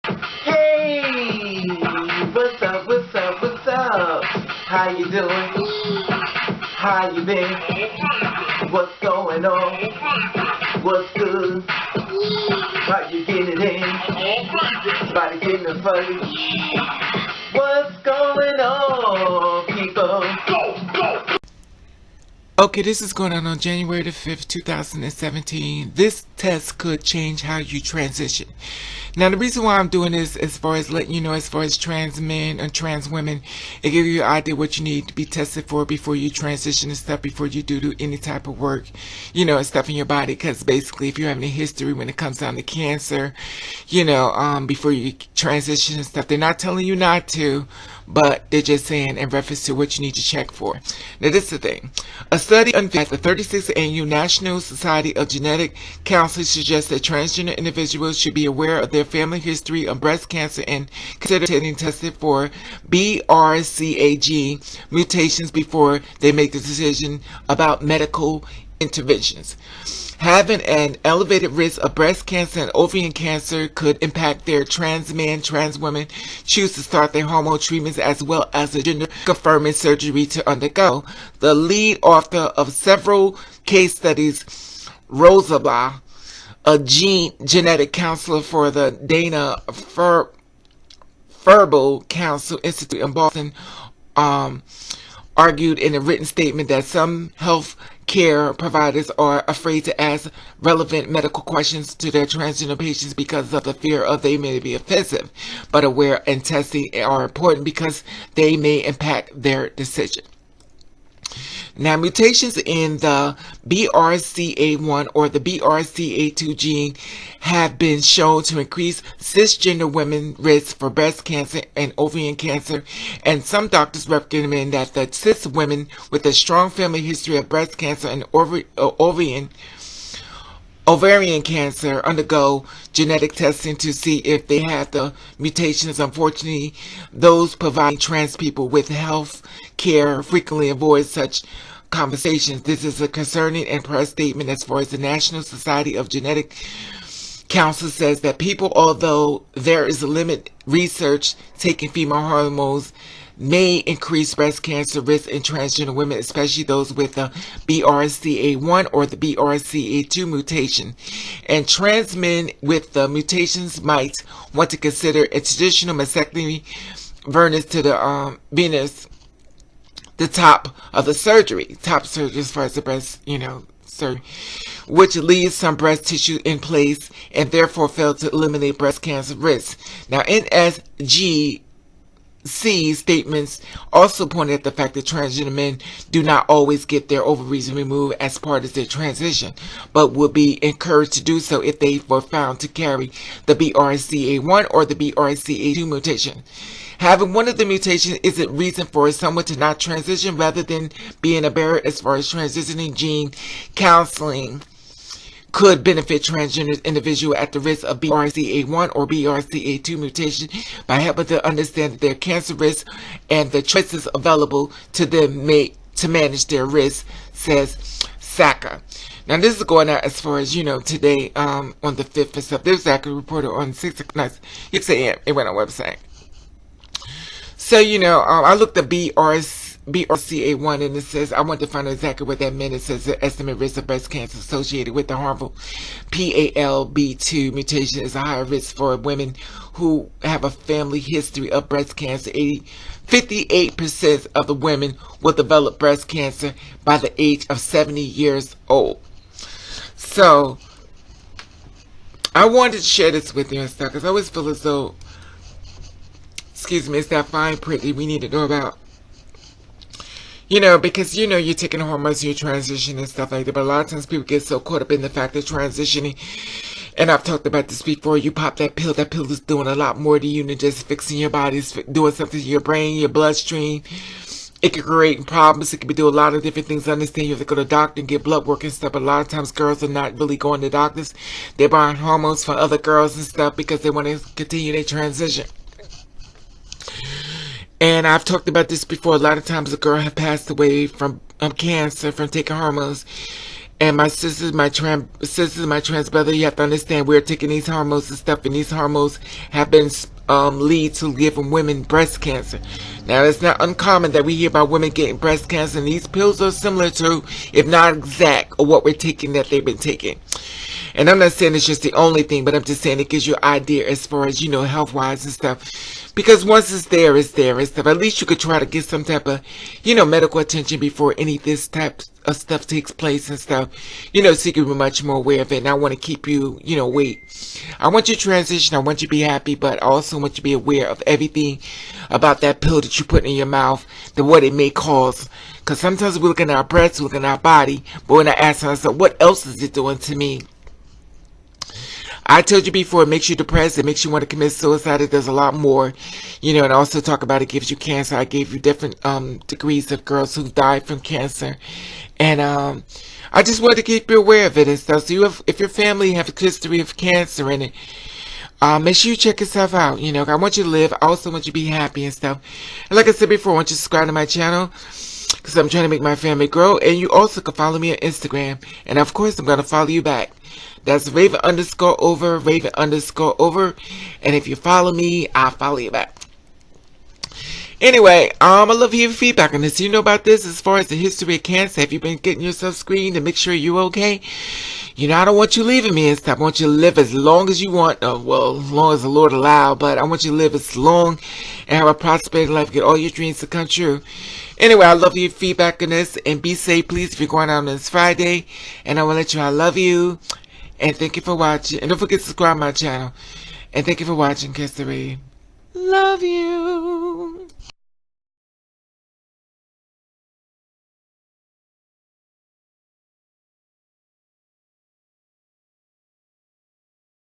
Hey, what's up, what's up, what's up? How you doing? How you been? What's going on? What's good? How you getting it in? Body getting it funny? What's going on, people? Okay, this is going on January the 5th, 2017. This test could change how you transition. Now, the reason why I'm doing this, as far as letting you know, as far as trans men and trans women, it gives you an idea what you need to be tested for before you transition and stuff, before you do any type of work, and stuff in your body. Because basically, if you're having a history when it comes down to cancer, before you transition and stuff, they're not telling you not to, but they're just saying in reference to what you need to check for. Now, this is the thing. A study unveiled at the 36th Annual National Society of Genetic Counseling suggests that transgender individuals should be aware of their family history of breast cancer and consider getting tested for BRCA gene mutations before they make the decision about medical interventions. Having an elevated risk of breast cancer and ovarian cancer could impact their trans men, trans women choose to start their hormone treatments as well as a gender confirming surgery to undergo. The lead author of several case studies, Rosalba, a genetic counselor for the Dana-Farber Cancer Institute in Boston, argued in a written statement that some health care providers are afraid to ask relevant medical questions to their transgender patients because of the fear of they may be offensive, but aware and testing are important because they may impact their decision. Now, mutations in the BRCA1 or the BRCA2 gene have been shown to increase cisgender women's risk for breast cancer and ovarian cancer, and some doctors recommend that the cis women with a strong family history of breast cancer and ovarian cancer undergo genetic testing to see if they have the mutations. Unfortunately, those providing trans people with health care frequently avoid such conversations. This is a concerning and press statement as far as the National Society of Genetic Council says that people, although there is a limited research taking female hormones, may increase breast cancer risk in transgender women, especially those with the BRCA1 or the BRCA2 mutation. And trans men with the mutations might want to consider a traditional mastectomy versus to the venous, the top of the surgery, as far as the breast, surgery, which leaves some breast tissue in place and therefore fails to eliminate breast cancer risk. Now, NSG statements also pointed at the fact that transgender men do not always get their ovaries removed as part of their transition, but will be encouraged to do so if they were found to carry the BRCA1 or the BRCA2 mutation. Having one of the mutations isn't reason for someone to not transition, rather than being a barrier as far as transitioning. Gene counseling could benefit transgender individuals at the risk of BRCA1 or BRCA2 mutation by helping them understand their cancer risk and the choices available to them to manage their risk, says Sacca. Now, this is going out as far as, today on the 5th and stuff. There's actually reported on 6 a.m. It went on website. So, I looked at BRCA1 and it says, I want to find out exactly what that meant. It says the estimated risk of breast cancer associated with the harmful PALB2 mutation is a higher risk for women who have a family history of breast cancer. 58% of the women will develop breast cancer by the age of 70 years old. So, I wanted to share this with you and stuff because I always feel as though, it's that fine print that we need to know about. Because, you're taking hormones, you're transitioning and stuff like that. But a lot of times people get so caught up in the fact of transitioning. And I've talked about this before. You pop that pill is doing a lot more to you than just fixing your body. It's doing something to your brain, your bloodstream. It can create problems. It can be doing a lot of different things. I understand you have to go to the doctor and get blood work and stuff. But a lot of times girls are not really going to doctors. They're buying hormones for other girls and stuff because they want to continue their transition. And I've talked about this before. A lot of times a girl has passed away from cancer, from taking hormones. And my sisters, my trans brother, you have to understand we're taking these hormones and stuff, and these hormones have been lead to giving women breast cancer. Now, it's not uncommon that we hear about women getting breast cancer, and these pills are similar to, if not exact, or what we're taking that they've been taking. And I'm not saying it's just the only thing, but I'm just saying it gives you an idea as far as, you know, health-wise and stuff. Because once it's there and stuff. At least you could try to get some type of, you know, medical attention before any of this type of stuff takes place and stuff. You know, so you can be much more aware of it. And I want to keep you, you know, I want you to transition. I want you to be happy, but I also want you to be aware of everything about that pill that you put in your mouth, what it may cause. Because sometimes we're looking at our breasts, we're looking at our body, but we're not asking ourselves, what else is it doing to me? I told you before, it makes you depressed, it makes you want to commit suicide. It does a lot more, you know, and also talk about it gives you cancer. I gave you different degrees of girls who died from cancer. And I just wanted to keep you aware of it and stuff. So if your family have a history of cancer in it, make sure you check yourself out. You know, I want you to live. I also want you to be happy and stuff. And like I said before, I want you to subscribe to my channel, because I'm trying to make my family grow. And you also can follow me on Instagram. And of course, I'm going to follow you back. That's Raven_over. And if you follow me, I'll follow you back. Anyway, I love to hear your feedback on this. You know about this as far as the history of cancer. Have you been getting yourself screened to make sure you're okay? You know, I don't want you leaving me and stuff. I want you to live as long as you want. Well, as long as the Lord allow. But I want you to live as long and have a prosperous life. Get all your dreams to come true. Anyway, I love your feedback on this. And be safe, please, if you're going out on this Friday. And I want to let you know I love you. And thank you for watching. And don't forget to subscribe to my channel. And thank you for watching. Kiss the Raven. Love you.